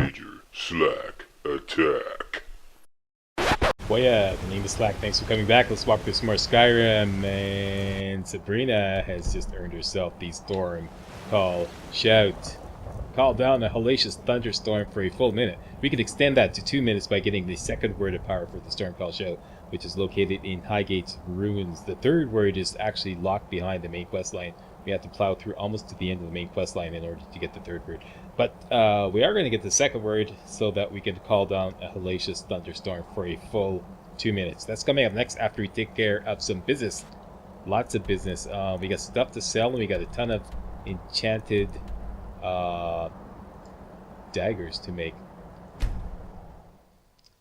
MajorSlackAttack. Well, yeah, the name is Slack. Thanks for coming back. Let's walk through some more Skyrim. And Sabrina has just earned herself the storm called Shout. Call down a hellacious thunderstorm for a full minute. We can extend that to 2 minutes by getting the second word of power for the storm called Shout, which is located in Highgate's ruins. The third word is actually locked behind the main quest line. We have to plow through almost to the end of the main quest line in order to get the third word. But we are going to get the second word so that we can call down a hellacious thunderstorm for a full 2 minutes. That's coming up next after we take care of some business. Lots of business. We got stuff to sell and we got a ton of enchanted daggers to make.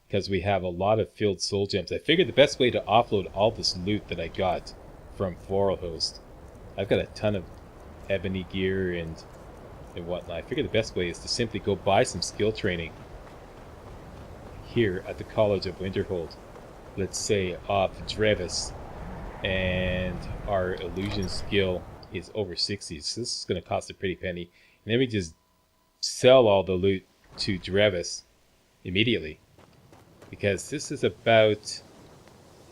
Because we have a lot of filled soul gems. I figured the best way to offload all this loot that I got from Forelhost. I've got a ton of ebony gear and whatnot. I figure the best way is to simply go buy some skill training here at the College of Winterhold. Let's say off Drevis, and our illusion skill is over 60, so this is going to cost a pretty penny. And then we just sell all the loot to Drevis immediately, because this is about,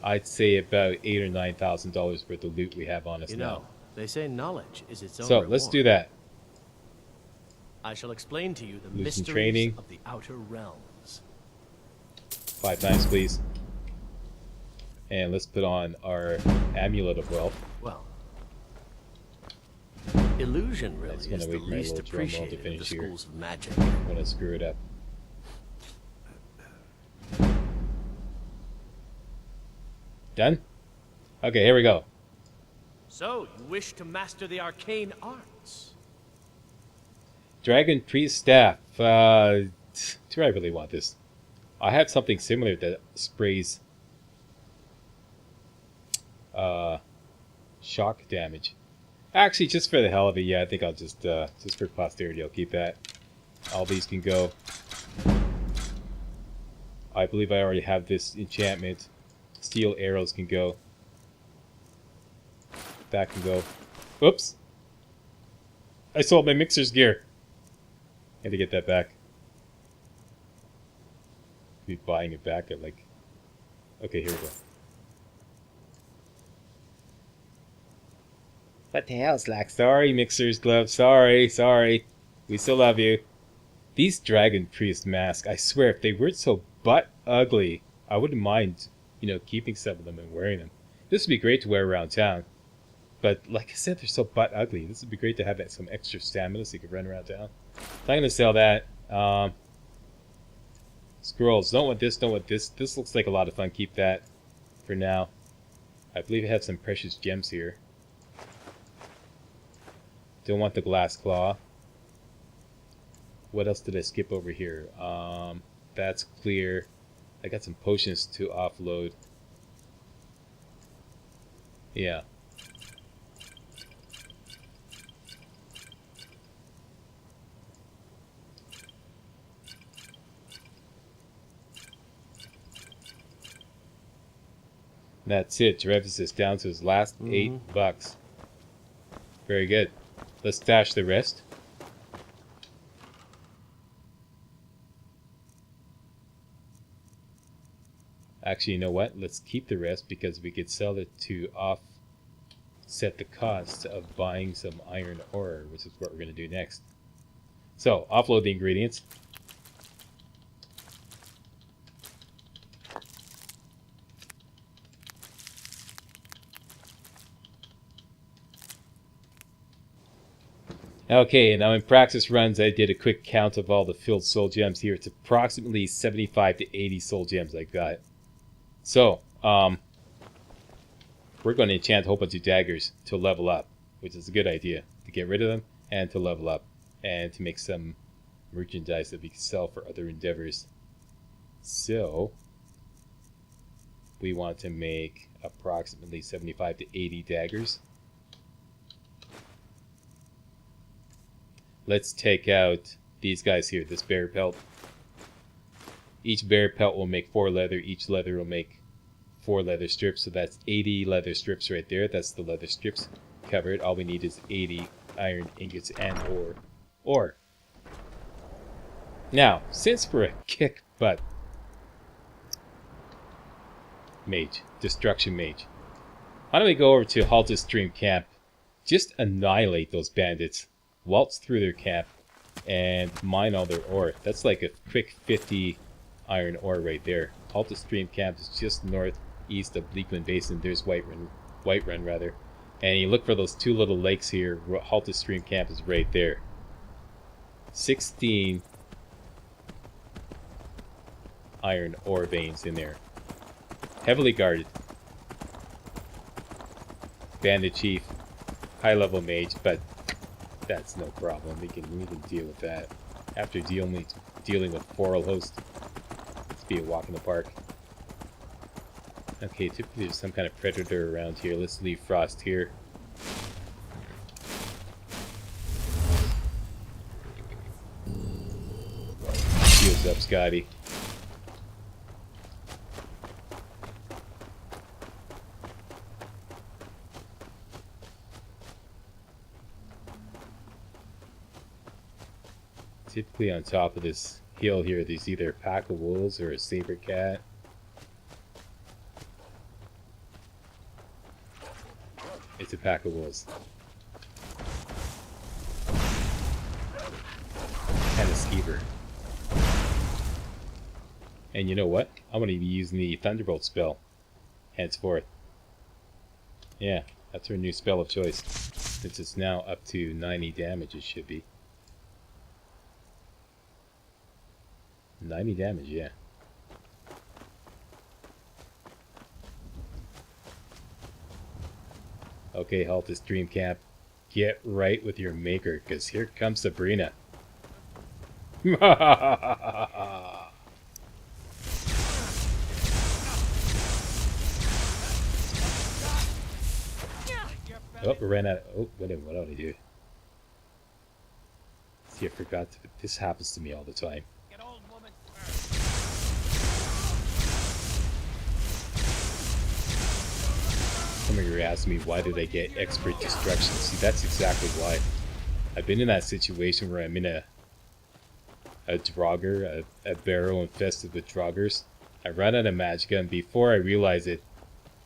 I'd say about $8,000 or $9,000 worth of loot we have on us now. They say knowledge is its own So reward. let's do that. I shall explain to you the Lose some mysteries training. of the outer realms. 5 times, please. And let's put on our Amulet of Wealth. Well, illusion really That's is gonna the wait my least little drum roll to appreciated of the finish here. schools of magic. I'm gonna screw it up. Done? Okay, here we go. So, you wish to master the arcane arts? Dragon Priest Staff. Do I really want this? I have something similar that sprays shock damage. Actually, just for the hell of it, yeah, I think I'll just for posterity, I'll keep that. All these can go. I believe I already have this enchantment. Steel arrows can go. That can go. Oops! I sold my mixer's gear. Had to get that back. Be buying it back at like... Okay, here we go. What the hell, Slack? Sorry, mixer's glove. Sorry. We still love you. These Dragon Priest masks, I swear, if they weren't so butt ugly, I wouldn't mind, keeping some of them and wearing them. This would be great to wear around town. But like I said, they're so butt ugly. This would be great to have some extra stamina so you could run around town. So I'm going to sell that. Scrolls. Don't want this, don't want this. This looks like a lot of fun. Keep that for now. I believe I have some precious gems here. Don't want the glass claw. What else did I skip over here? That's clear. I got some potions to offload. Yeah. That's it. Travis is down to his last $8. Very good. Let's stash the rest. Actually, you know what? Let's keep the rest because we could sell it to offset the cost of buying some iron ore, which is what we're going to do next. So, offload the ingredients. Okay, now in practice runs, I did a quick count of all the filled soul gems here. It's approximately 75 to 80 soul gems I got. So, we're going to enchant a whole bunch of daggers to level up, which is a good idea. To get rid of them and to level up. And to make some merchandise that we can sell for other endeavors. So, we want to make approximately 75 to 80 daggers. Let's take out these guys here, this bear pelt. Each bear pelt will make 4 leather. Each leather will make 4 leather strips. So that's 80 leather strips right there. That's the leather strips covered. All we need is 80 iron ingots and ore. Now, since we're a kick-butt mage, destruction mage, why don't we go over to Halted Stream Camp, just annihilate those bandits, waltz through their camp, and mine all their ore. That's like a quick 50 iron ore right there. Halted Stream Camp is just northeast of Bleakman Basin. There's Whiterun rather. And you look for those two little lakes here. Halted Stream Camp is right there. 16 iron ore veins in there. Heavily guarded. Bandit chief, high level mage, but that's no problem. We can deal with that. After dealing with Forelhost, let's be a walk in the park. Okay, typically there's some kind of predator around here. Let's leave Frost here. Shields up, Scotty. Typically on top of this hill here, there's either a pack of wolves or a saber cat. It's a pack of wolves. And a skeever. And you know what? I'm going to be using the Thunderbolt spell henceforth. Yeah, that's our new spell of choice. Since it's now up to 90 damage, it should be. 90 damage, yeah. Okay, Halted Stream Camp. Get right with your maker, because here comes Sabrina. Oh, we ran out of... Oh, what did I do? See, I forgot. This happens to me all the time. Some of you are asking me, why did I get expert destruction? See, that's exactly why. I've been in that situation where I'm in a Draugr, a barrow infested with Draugrs. I run out of magicka, and before I realize it,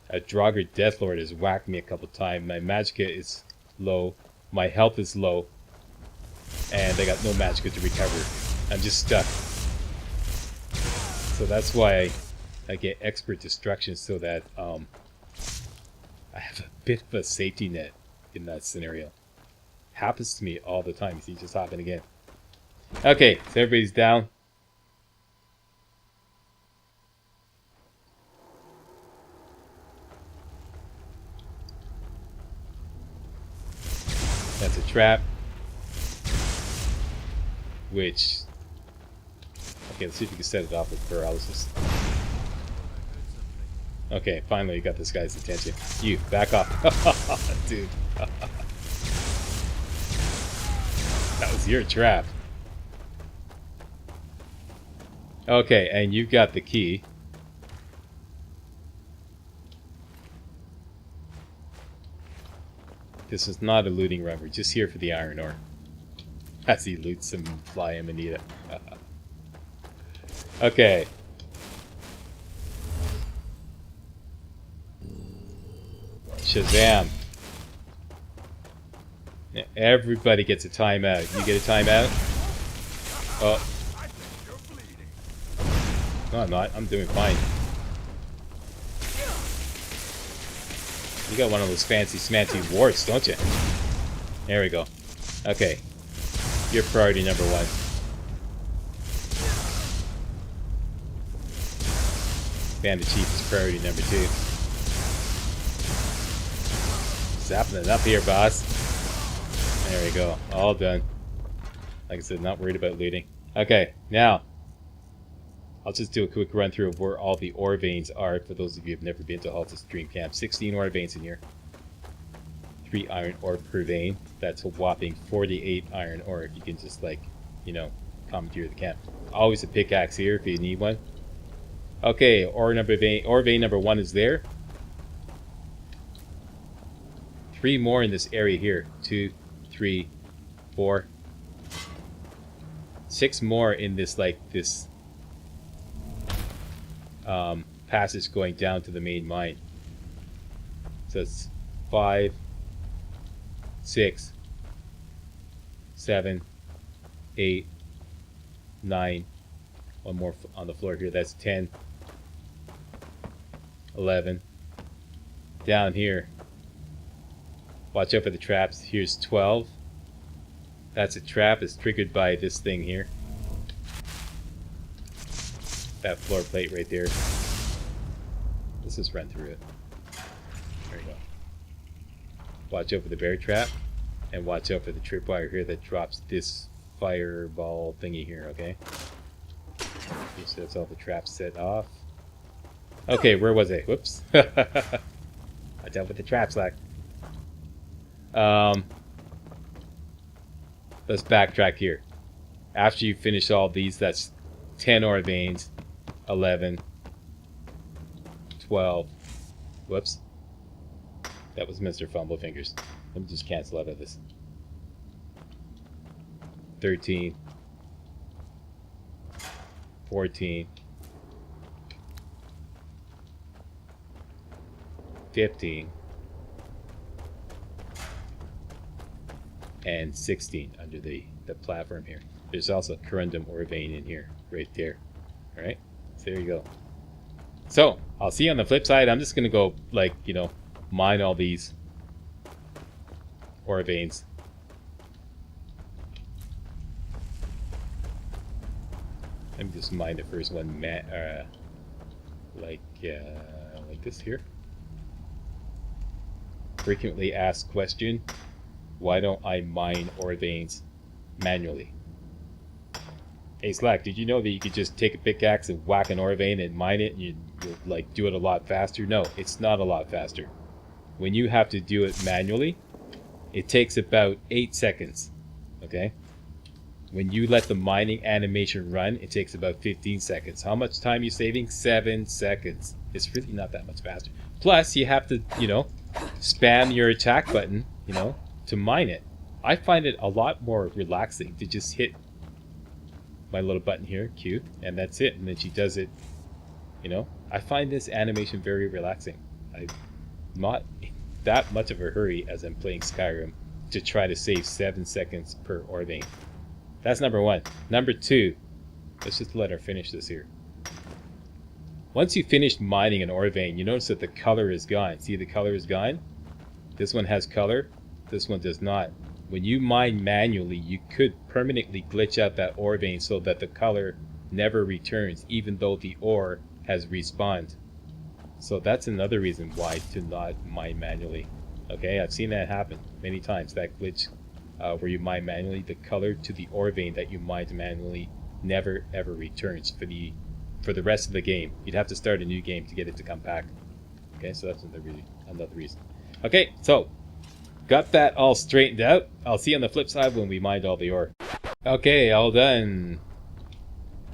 a Draugr Deathlord has whacked me a couple times. My magicka is low, my health is low, and I got no magicka to recover. I'm just stuck. So that's why I get expert destruction, so that I have a bit of a safety net in that scenario. Happens to me all the time. See, just happened again. Okay, so everybody's down. That's a trap. Which... Okay, let's see if we can set it off with paralysis. Okay, finally got this guy's attention. You, back off. Dude. That was your trap. Okay, and you got the key. This is not a looting run. We're just here for the iron ore. As he loots some fly amanita. Okay. Shazam. Now, everybody gets a timeout. You get a timeout? Oh. No, I'm not. I'm doing fine. You got one of those fancy smancy warts, don't you? There we go. Okay. You're priority number 1. Bandit Chief is priority number 2. Zapping it up here, boss. There we go. All done. Like I said, not worried about looting. Okay, now I'll just do a quick run through of where all the ore veins are for those of you who have never been to Halted Stream Camp. 16 ore veins in here. 3 iron ore per vein. That's a whopping 48 iron ore. You can just, like, you know, commandeer the camp. Always a pickaxe here if you need one. Okay, ore vein number 1 is there. 3 more in this area here. 2, 3, 4. 6 more in this passage going down to the main mine. So it's 5, 6, 7, 8, 9. One more on the floor here. That's 10, 11. Down here, watch out for the traps. Here's 12. That's a trap. It's triggered by this thing here. That floor plate right there. Let's just run through it. There we go. Watch out for the bear trap. And watch out for the tripwire here that drops this fireball thingy here, okay? Okay, so that's all the traps set off. Okay, where was I? Whoops. Watch out with the trap, Slack. Let's backtrack here. After you finish all these, that's 10 ore veins, 11, 12. Whoops. That was Mr. Fumblefingers. Let me just cancel out of this. 13, 14, 15, and 16 under the platform here. There's also corundum ore vein in here, right there. Alright, so there you go. So, I'll see you on the flip side. I'm just gonna go, like, you know, mine all these ore veins. Let me just mine the first one, like this here. Frequently asked question: why don't I mine ore veins manually? Hey Slack, did you know that you could just take a pickaxe and whack an ore vein and mine it and you'll like do it a lot faster? No, it's not a lot faster. When you have to do it manually, it takes about 8 seconds. Okay? When you let the mining animation run, it takes about 15 seconds. How much time are you saving? 7 seconds. It's really not that much faster. Plus, you have to, you know, spam your attack button, you know, to mine it. I find it a lot more relaxing to just hit my little button here, Q, and that's it. And then she does it, you know. I find this animation very relaxing. I'm not that much of a hurry as I'm playing Skyrim to try to save 7 seconds per ore vein. That's number one. Number two, let's just let her finish this here. Once you finish mining an ore vein, you notice that the color is gone. See, the color is gone? This one has color, this one does not. When you mine manually, you could permanently glitch out that ore vein so that the color never returns, even though the ore has respawned. So that's another reason why to not mine manually. Okay, I've seen that happen many times, that glitch where you mine manually, the color to the ore vein that you mined manually never ever returns for the rest of the game. You'd have to start a new game to get it to come back. Okay, so that's another reason. Okay, so got that all straightened out. I'll see you on the flip side when we mined all the ore. Okay, all done.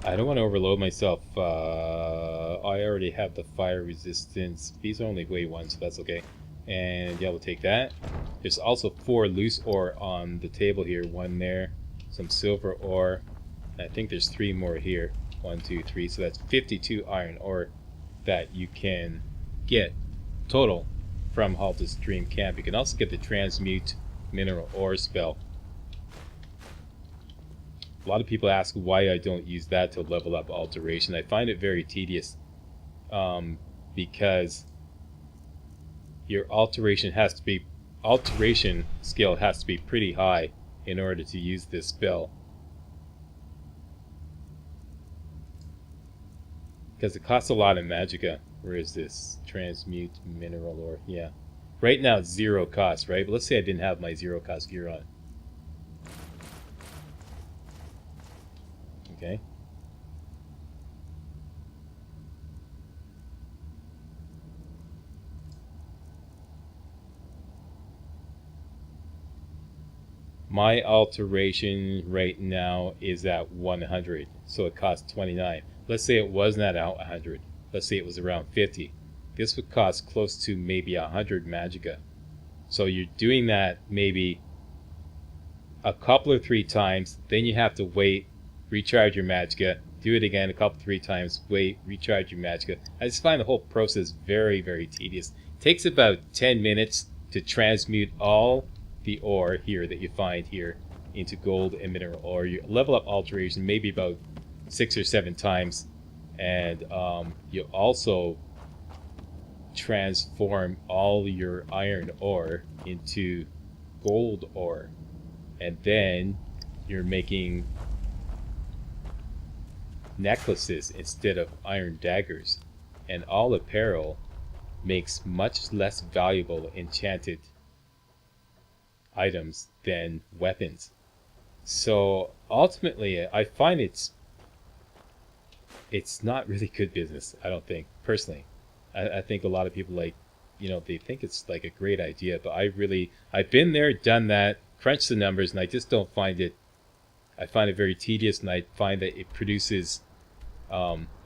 I don't want to overload myself. I already have the fire resistance. These only weigh 1, so that's okay. And yeah, we'll take that. There's also 4 loose ore on the table here. 1 there, some silver ore. I think there's 3 more here. 1, 2, 3. So that's 52 iron ore that you can get total from Halted Stream Camp. You can also get the transmute mineral ore spell. A lot of people ask why I don't use that to level up alteration. I find it very tedious because your alteration skill has to be pretty high in order to use this spell, because it costs a lot of magicka. Where is this? Transmute mineral ore. Yeah, right now it's 0 cost, right? But let's say I didn't have my 0 cost gear on. Okay. My alteration right now is at 100, so it costs 29. Let's say it wasn't at 100. Let's say it was around 50. This would cost close to maybe 100 magicka. So you're doing that maybe a couple or 3 times, then you have to wait recharge your magicka, do it again a couple, 3 times, wait, recharge your magicka. I just find the whole process very, very tedious. It takes about 10 minutes to transmute all the ore here that you find here into gold and mineral ore. You level up alteration maybe about 6 or 7 times, and you also transform all your iron ore into gold ore, and then you're making necklaces instead of iron daggers, and all apparel makes much less valuable enchanted items than weapons. So ultimately I find it's not really good business, I don't think, personally. I think a lot of people, like, you know, they think it's like a great idea, but I've been there, done that, crunched the numbers, and I just don't find it. I find it very tedious, and I find that it produces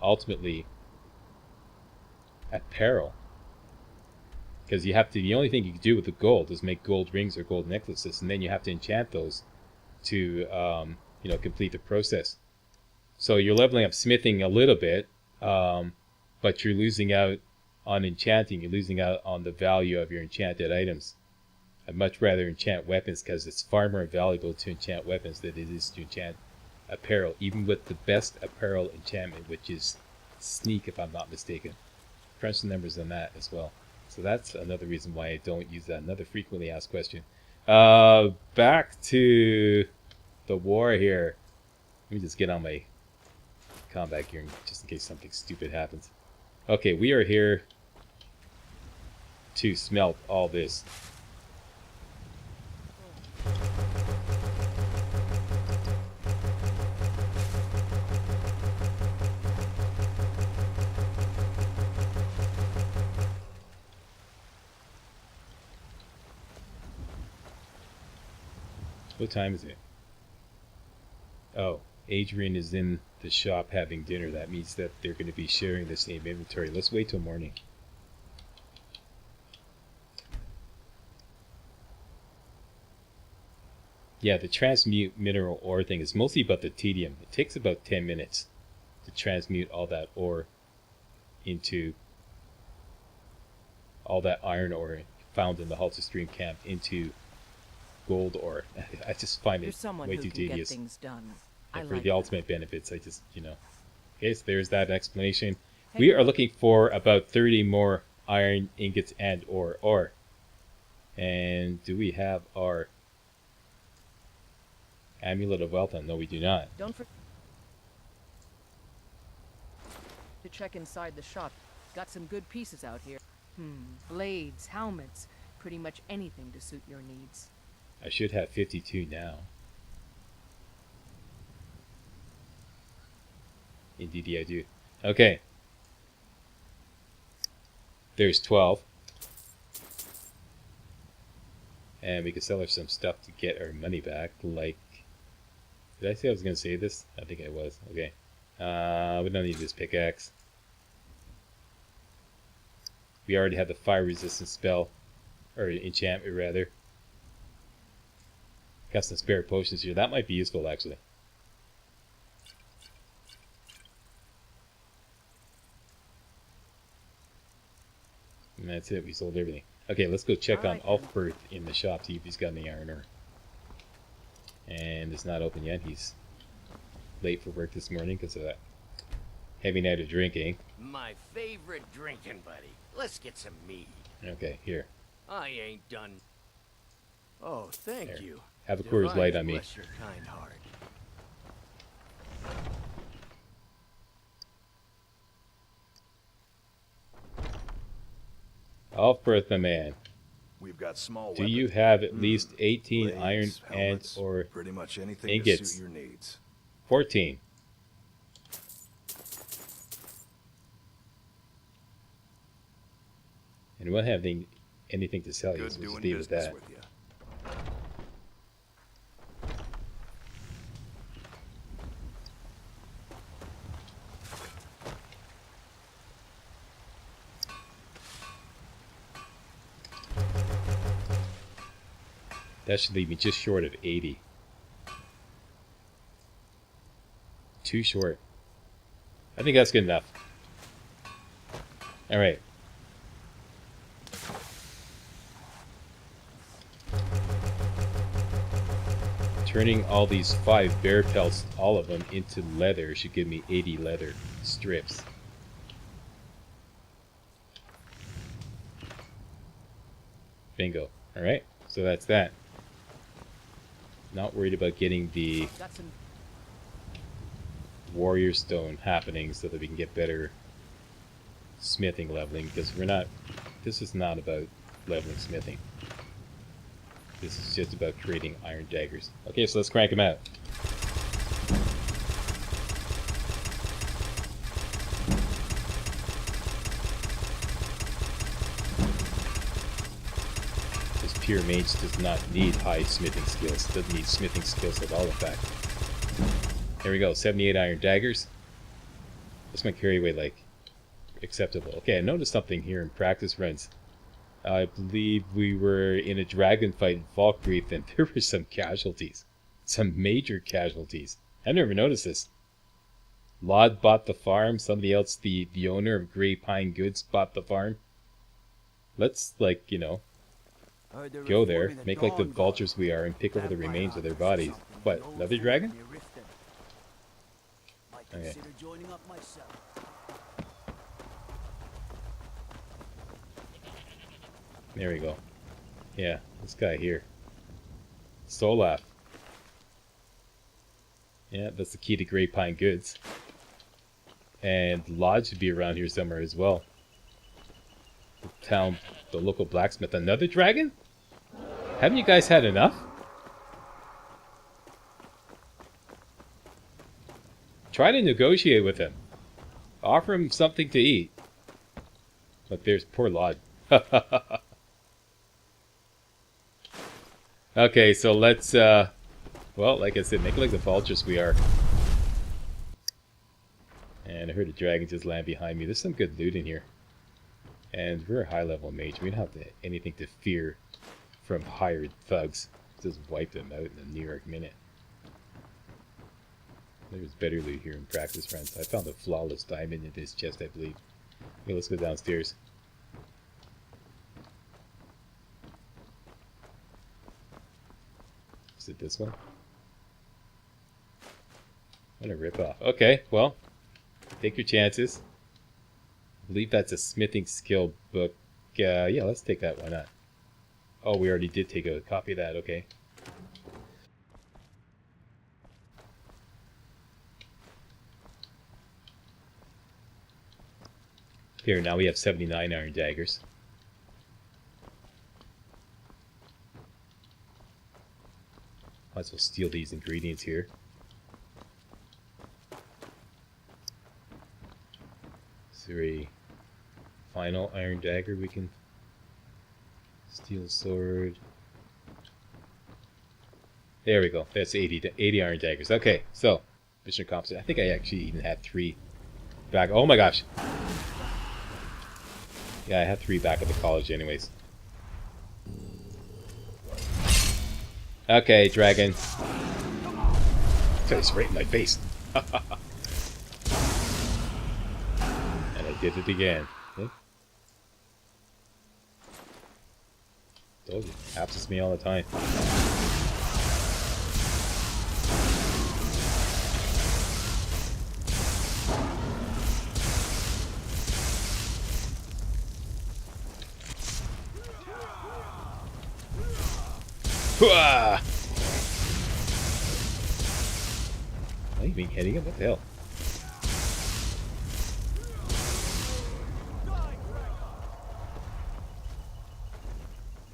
ultimately apparel, because you have to. The only thing you can do with the gold is make gold rings or gold necklaces, and then you have to enchant those to you know, complete the process. So you're leveling up smithing a little bit, but you're losing out on enchanting. You're losing out on the value of your enchanted items. I'd much rather enchant weapons, because it's far more valuable to enchant weapons than it is to enchant apparel, even with the best apparel enchantment, which is sneak, if I'm not mistaken. Crunch the numbers on that as well. So that's another reason why I don't use that. Another frequently asked question. Back to the war here. Let me just get on my combat gear just in case something stupid happens. Okay, we are here to smelt all this. What time is it? Oh, Adrian is in the shop having dinner. That means that they're going to be sharing the same inventory. Let's wait till morning. Yeah, the transmute mineral ore thing is mostly about the tedium. It takes about 10 minutes to transmute all that ore into all that iron ore found in the Halted Stream Camp into gold ore. I just find it way too tedious. Get things done. And for the ultimate benefits, I just, you know. Okay, so there's that explanation. We are looking for about 30 more iron ingots and ore. And do we have our Amulet of Wealth? No, we do not. Don't forget to check inside the shop. Got some good pieces out here. Blades, helmets, pretty much anything to suit your needs. I should have 52 now. Indeed, I do. Okay. There's 12. And we can sell her some stuff to get our money back, like... Did I say I was going to say this? I think I was. Okay. We don't need this pickaxe. We already have the fire resistance spell. Or enchantment, rather. Got some spare potions here. That might be useful, actually. And that's it. We sold everything. Okay, let's go check on Ulfberth in the shop, see if he's got any iron ore. And it's not open yet. He's late for work this morning because of that heavy night of drinking. My favorite drinking buddy. Let's get some mead. Okay, here. I ain't done. Oh, thank There. you. Have a Coors Light on me. Bless your kind heart. Ulfberth, my man. We've got small Do you have at least 18 blades, iron helmets, and or pretty much anything ingots? to suit your needs. 14. And we won't have anything to sell you, Good so we'll doing just leave it at business that. with you. That should leave me just short of 80. too short. I think that's good enough. Alright. Turning all these 5 bear pelts, all of them, into leather should give me 80 leather strips. Bingo. Alright, so that's that. Not worried about getting the warrior stone happening so that we can get better smithing leveling, because we're not, this is not about leveling smithing. This is just about creating iron daggers. Okay, so let's crank them out. This pure mage does not need high smithing skills. Doesn't need smithing skills at all, in fact. There we go, 78 iron daggers. This might carry away like acceptable. Okay, I noticed something here in practice runs. I believe we were in a dragon fight in Falkreath and there were some casualties. Some major casualties. I never noticed this. Laud bought the farm. Somebody else, the owner of Grey Pine Goods, bought the farm. Let's, like, you know, go there, make like the vultures we are, and pick over the remains of their bodies. What, another dragon? Okay. There we go. Yeah, this guy here. Solaf. Yeah, that's the key to Grey Pine Goods. And Lodge should be around here somewhere as well. The town, the local blacksmith. Another dragon? Haven't you guys had enough? Try to negotiate with him. Offer him something to eat. But there's poor Lodge. Okay, so let's, well, like I said, make it like the vultures we are. And I heard a dragon just land behind me. There's some good loot in here. And we're a high-level mage. We don't have anything to fear from hired thugs. Just wipe them out in a New York minute. There's better loot here in practice runs. I found a flawless diamond in this chest, I believe. Okay, let's go downstairs. Is it this one? What a rip-off. Okay, well, take your chances. I believe that's a smithing skill book. Yeah, let's take that. Why not? Oh, we already did take a copy of that. Okay. Here, now we have 79 iron daggers. Might as well steal these ingredients here. Is there a final iron dagger we can steal? Sword. There we go. That's 80 iron daggers. Okay, so mission accomplished. I think I actually even had 3 back. Oh my gosh. Yeah, I had 3 back at the college anyways. Okay, dragon. It's right in my face. And I did it again. Okay. Told you, happens to me all the time. Hooah! Are you being hitting him? What the hell?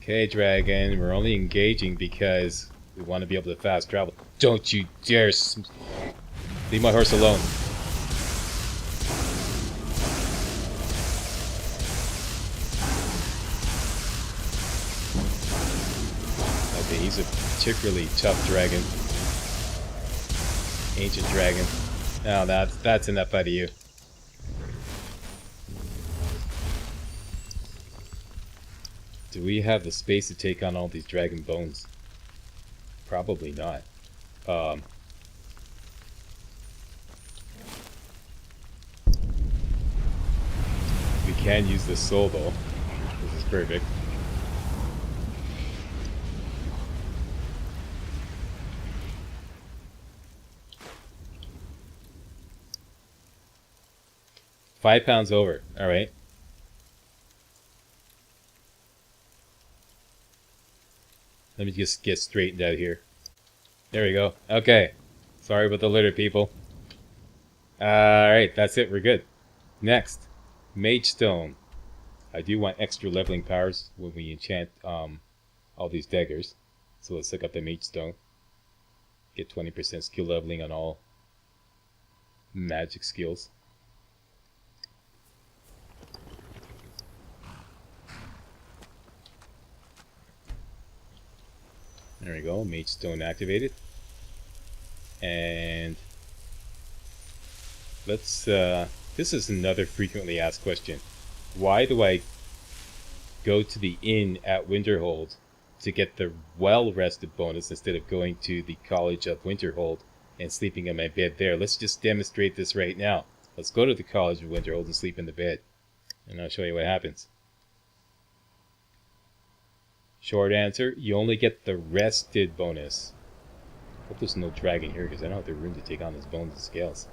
Okay, dragon, we're only engaging because we want to be able to fast travel. Don't you dare leave my horse alone. Okay, he's a particularly tough dragon. Ancient dragon. Oh, that's enough out of you. Do we have the space to take on all these dragon bones? Probably not. can use this soul though. This is perfect. £5 over. Alright. Let me just get straightened out here. There we go. Okay. Sorry about the litter, people. Alright, that's it. We're good. Next. Mage Stone. I do want extra leveling powers when we enchant all these daggers. So let's look up the Mage Stone. Get 20% skill leveling on all magic skills. There we go, Mage Stone activated. And let's, this is another frequently asked question. Why do I go to the inn at Winterhold to get the well-rested bonus instead of going to the College of Winterhold and sleeping in my bed there? Let's just demonstrate this right now. Let's go to the College of Winterhold and sleep in the bed. And I'll show you what happens. Short answer, you only get the rested bonus. Hope there's no dragon here because I don't have the room to take on his bones and scales.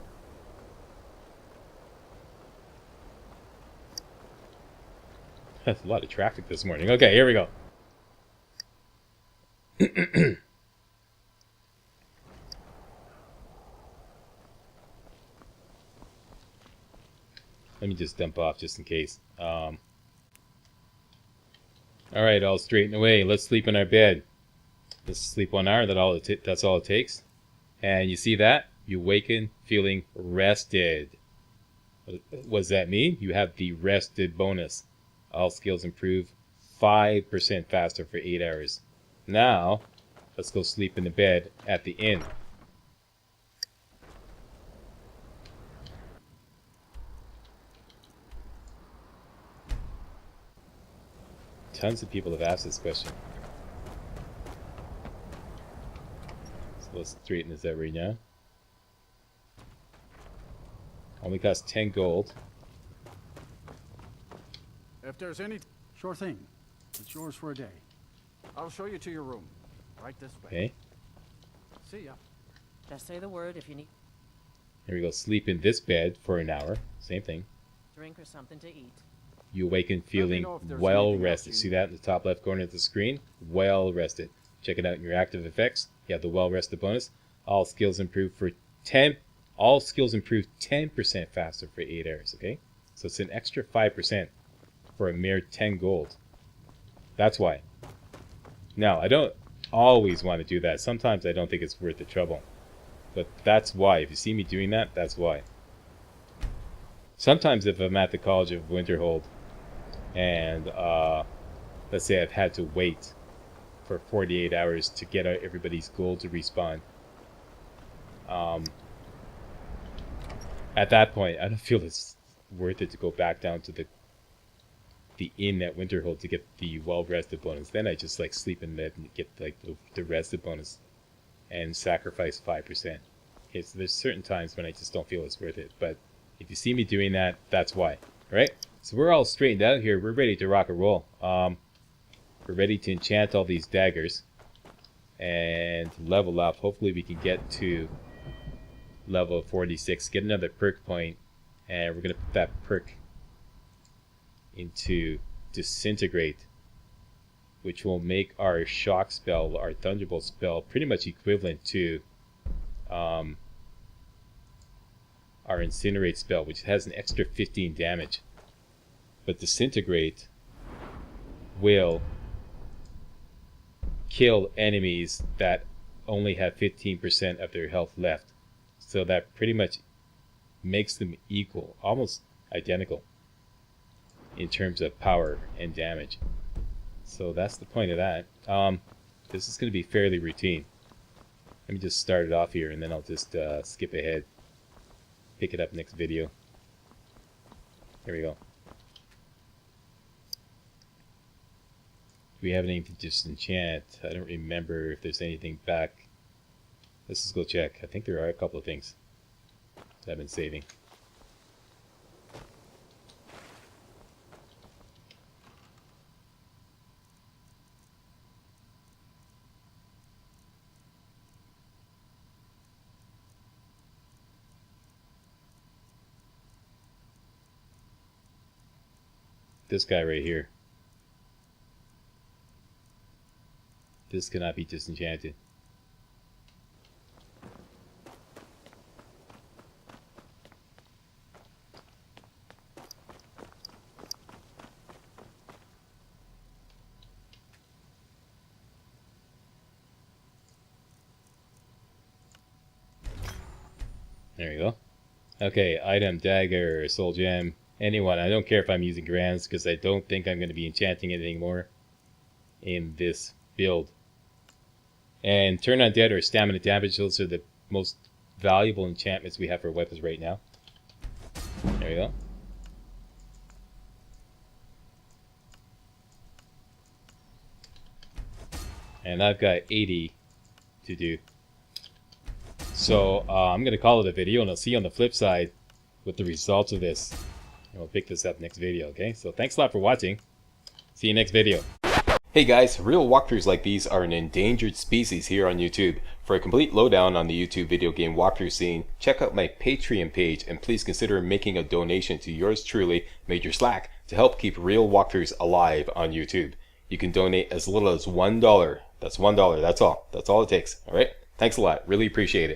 That's a lot of traffic this morning. Okay, here we go. Let me just dump off just in case. Alright, I'll straighten away. Let's sleep in our bed. Let's sleep 1 hour. That's all it takes. And you see that? You waken feeling rested. What does that mean? You have the rested bonus. All skills improve 5% faster for 8 hours. Now, let's go sleep in the bed at the inn. Tons of people have asked this question. So let's straighten this out right now. Only costs 10 gold. If there's any... Sure thing. It's yours for a day. I'll show you to your room. Right this way. Okay. See ya. Just say the word if you need Here we go. Sleep in this bed for an hour. Same thing. drink or something to eat. You awaken feeling know if there's well anything else rested. you See need. that in the top left corner of the screen? Well rested. Check it out in your active effects. You have the well rested bonus. All skills improve 10% faster for 8 hours, okay? So it's an extra 5% for a mere 10 gold. That's why. Now, I don't always want to do that. Sometimes I don't think it's worth the trouble. But that's why. If you see me doing that, that's why. Sometimes if I'm at the College of Winterhold and let's say I've had to wait for 48 hours to get everybody's gold to respawn, at that point I don't feel it's worth it to go back down to the inn at Winterhold to get the well-rested bonus. Then I just like sleep in bed and get like the rested bonus and sacrifice 5%. Okay, so there's certain times when I just don't feel it's worth it, but if you see me doing that, that's why. Right? So we're all straightened out here. We're ready to rock and roll. We're ready to enchant all these daggers and level up. Hopefully we can get to level 46, get another perk point, and we're going to put that perk into Disintegrate, which will make our shock spell, our Thunderbolt spell, pretty much equivalent to our Incinerate spell, which has an extra 15 damage. But Disintegrate will kill enemies that only have 15% of their health left. So that pretty much makes them equal, almost identical in terms of power and damage. So that's the point of that. This is going to be fairly routine. Let me just start it off here and then I'll just skip ahead. Pick it up next video. Here we go. Do we have anything to disenchant? I don't remember if there's anything back. Let's just go check. I think there are a couple of things that I've been saving. this guy right here. This cannot be disenchanted. There you go. Okay, item, dagger, soul gem, anyone. I don't care if I'm using grands because I don't think I'm going to be enchanting it anymore in this build. And turn undead or stamina damage, those are the most valuable enchantments we have for weapons right now. There you go. And I've got 80 to do. So I'm going to call it a video, and I'll see you on the flip side with the results of this. And we'll pick this up next video, okay? So thanks a lot for watching. See you next video. Hey guys, real walkthroughs like these are an endangered species here on YouTube. For a complete lowdown on the YouTube video game walkthrough scene, check out my Patreon page, and please consider making a donation to yours truly, Major Slack, to help keep real walkthroughs alive on YouTube. You can donate as little as $1. That's $1, that's all. That's all it takes, alright? Thanks a lot, really appreciate it.